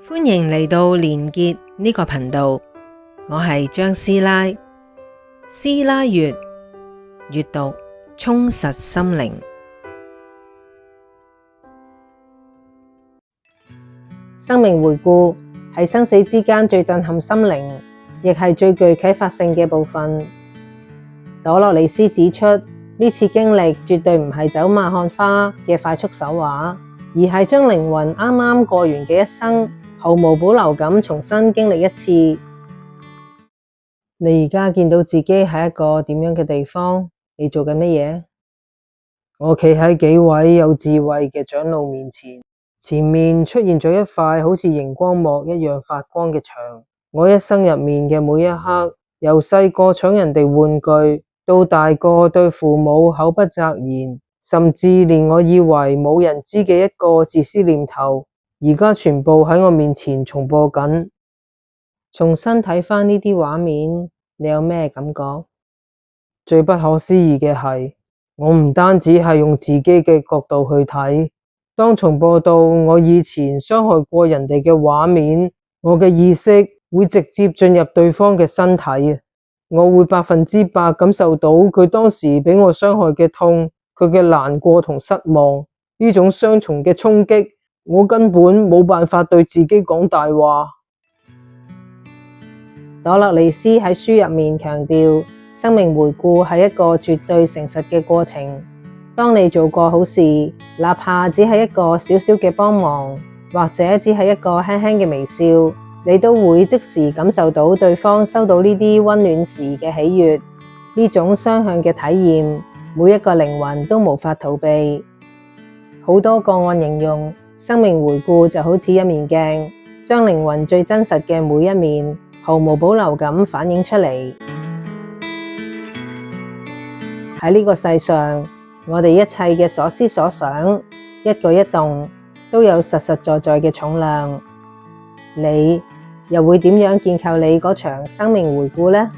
歡迎嚟到連結呢個頻道，我係張師奶。師奶閱閱讀充實心靈。生命回顧係生死之間最震撼心靈，亦係最具啟發性嘅部分。朵洛莉絲指出，呢次經歷絕對唔係走馬看花嘅快速手畫，而係將靈魂啱啱過完嘅一生毫無保留咁重新經歷一次。你而家見到自己喺一個點樣嘅地方？你做緊乜嘢？我企喺幾位有智慧嘅長老面前，前面出現咗一塊好似熒光幕一樣發光嘅牆。我一生入面嘅每一刻，由細個搶人哋玩具，到大個對父母口不擇言，甚至連我以為冇人知嘅一個自私念頭，而家全部喺我面前重播緊。重新睇返呢啲畫面，你有咩感覺？最不可思議嘅係，我唔單止係用自己嘅角度去睇，當重播到我以前傷害過人哋嘅畫面，我嘅意識會直接進入對方嘅身體，我會100%感受到佢當時俾我傷害嘅痛，佢嘅難過同失望，呢種雙重嘅衝擊，我根本冇辦法對自己講大話。朵洛莉絲喺書入面強調，生命回顧係一個絕對誠實嘅過程。當你做過好事，哪怕只係一個小小嘅幫忙，或者只係一個輕輕嘅微笑，你都會即時感受到對方收到呢啲溫暖時嘅喜悅。呢種雙向嘅體驗，每一個靈魂都無法逃避。好多個案形容，生命回顧就好似一面鏡，將靈魂最真實嘅每一面毫無保留咁反映出嚟。喺呢個世上，我哋一切嘅所思所想，一舉一動都有實實在在嘅重量。你又會點樣建構你嗰場生命回顧呢？